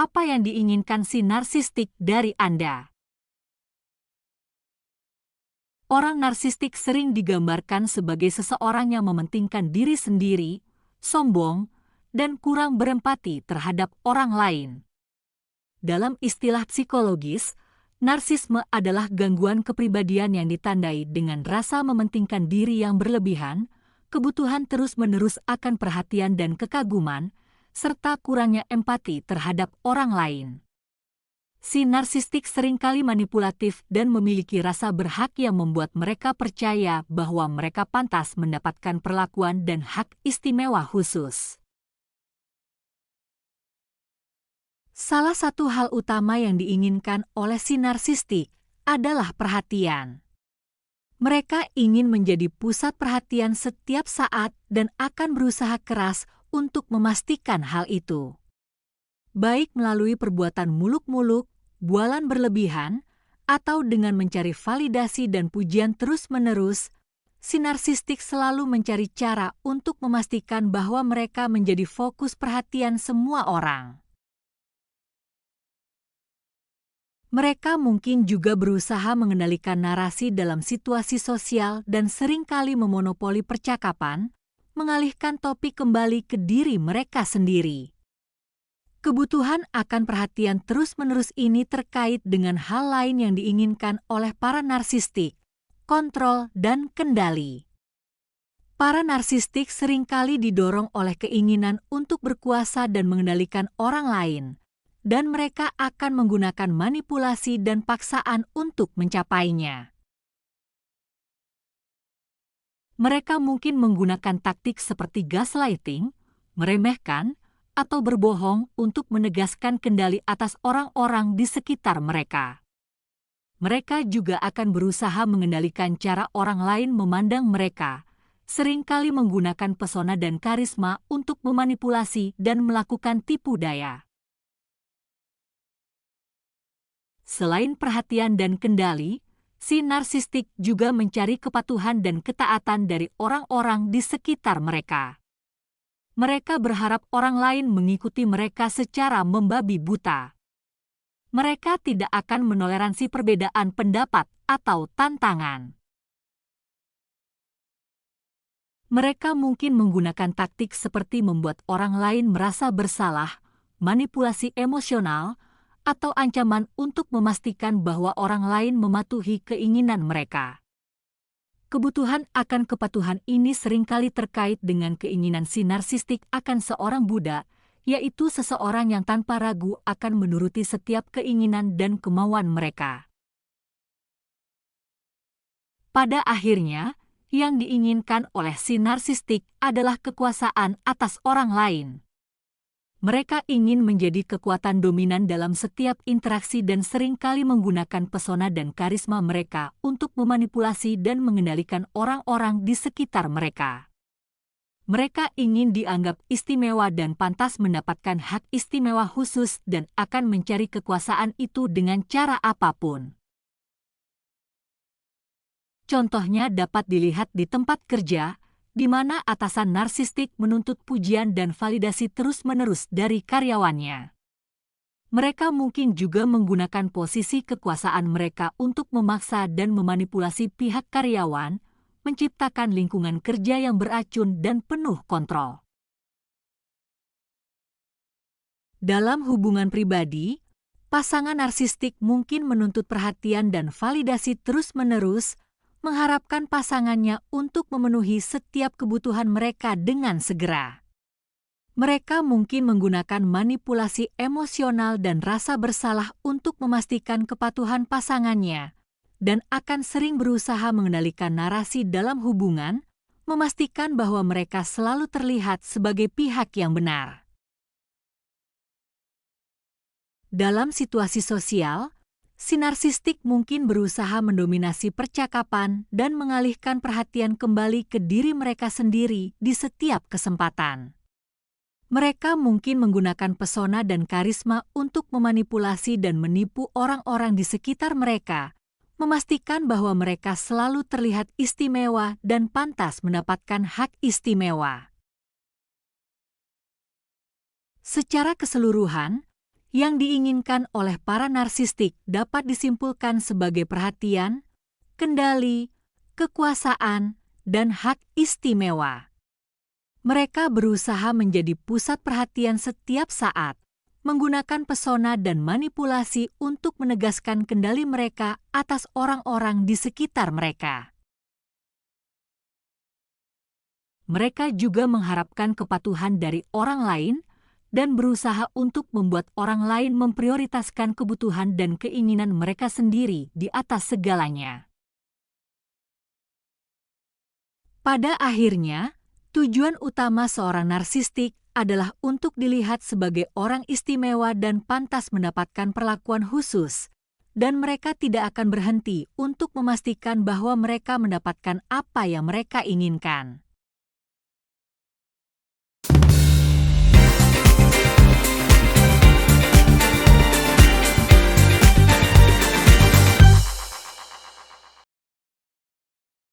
apa yang diinginkan si narsistik dari Anda. Orang narsistik sering digambarkan sebagai seseorang yang mementingkan diri sendiri, sombong, dan kurang berempati terhadap orang lain. Dalam istilah psikologis, narsisme adalah gangguan kepribadian yang ditandai dengan rasa mementingkan diri yang berlebihan, kebutuhan terus-menerus akan perhatian dan kekaguman, serta kurangnya empati terhadap orang lain. Si narsistik seringkali manipulatif dan memiliki rasa berhak yang membuat mereka percaya bahwa mereka pantas mendapatkan perlakuan dan hak istimewa khusus. Salah satu hal utama yang diinginkan oleh si narsistik adalah perhatian. Mereka ingin menjadi pusat perhatian setiap saat dan akan berusaha keras untuk memastikan hal itu. Baik melalui perbuatan muluk-muluk, bualan berlebihan, atau dengan mencari validasi dan pujian terus-menerus, si narsistik selalu mencari cara untuk memastikan bahwa mereka menjadi fokus perhatian semua orang. Mereka mungkin juga berusaha mengendalikan narasi dalam situasi sosial dan seringkali memonopoli percakapan, mengalihkan topik kembali ke diri mereka sendiri. Kebutuhan akan perhatian terus-menerus ini terkait dengan hal lain yang diinginkan oleh para narsistik, kontrol dan kendali. Para narsistik seringkali didorong oleh keinginan untuk berkuasa dan mengendalikan orang lain, dan mereka akan menggunakan manipulasi dan paksaan untuk mencapainya. Mereka mungkin menggunakan taktik seperti gaslighting, meremehkan, atau berbohong untuk menegaskan kendali atas orang-orang di sekitar mereka. Mereka juga akan berusaha mengendalikan cara orang lain memandang mereka, seringkali menggunakan pesona dan karisma untuk memanipulasi dan melakukan tipu daya. Selain perhatian dan kendali, si narsistik juga mencari kepatuhan dan ketaatan dari orang-orang di sekitar mereka. Mereka berharap orang lain mengikuti mereka secara membabi buta. Mereka tidak akan menoleransi perbedaan pendapat atau tantangan. Mereka mungkin menggunakan taktik seperti membuat orang lain merasa bersalah, manipulasi emosional, atau ancaman untuk memastikan bahwa orang lain mematuhi keinginan mereka. Kebutuhan akan kepatuhan ini seringkali terkait dengan keinginan si narsistik akan seorang budak, yaitu seseorang yang tanpa ragu akan menuruti setiap keinginan dan kemauan mereka. Pada akhirnya, yang diinginkan oleh si narsistik adalah kekuasaan atas orang lain. Mereka ingin menjadi kekuatan dominan dalam setiap interaksi dan seringkali menggunakan pesona dan karisma mereka untuk memanipulasi dan mengendalikan orang-orang di sekitar mereka. Mereka ingin dianggap istimewa dan pantas mendapatkan hak istimewa khusus dan akan mencari kekuasaan itu dengan cara apapun. Contohnya dapat dilihat di tempat kerja, di mana atasan narsistik menuntut pujian dan validasi terus-menerus dari karyawannya. Mereka mungkin juga menggunakan posisi kekuasaan mereka untuk memaksa dan memanipulasi pihak karyawan, menciptakan lingkungan kerja yang beracun dan penuh kontrol. Dalam hubungan pribadi, pasangan narsistik mungkin menuntut perhatian dan validasi terus-menerus, mengharapkan pasangannya untuk memenuhi setiap kebutuhan mereka dengan segera. Mereka mungkin menggunakan manipulasi emosional dan rasa bersalah untuk memastikan kepatuhan pasangannya, dan akan sering berusaha mengendalikan narasi dalam hubungan, memastikan bahwa mereka selalu terlihat sebagai pihak yang benar. Dalam situasi sosial, si narsistik mungkin berusaha mendominasi percakapan dan mengalihkan perhatian kembali ke diri mereka sendiri di setiap kesempatan. Mereka mungkin menggunakan pesona dan karisma untuk memanipulasi dan menipu orang-orang di sekitar mereka, memastikan bahwa mereka selalu terlihat istimewa dan pantas mendapatkan hak istimewa. Secara keseluruhan, Yang diinginkan oleh para narsistik dapat disimpulkan sebagai perhatian, kendali, kekuasaan, dan hak istimewa. Mereka berusaha menjadi pusat perhatian setiap saat, menggunakan pesona dan manipulasi untuk menegaskan kendali mereka atas orang-orang di sekitar mereka. Mereka juga mengharapkan kepatuhan dari orang lain dan berusaha untuk membuat orang lain memprioritaskan kebutuhan dan keinginan mereka sendiri di atas segalanya. Pada akhirnya, tujuan utama seorang narsistik adalah untuk dilihat sebagai orang istimewa dan pantas mendapatkan perlakuan khusus, dan mereka tidak akan berhenti untuk memastikan bahwa mereka mendapatkan apa yang mereka inginkan.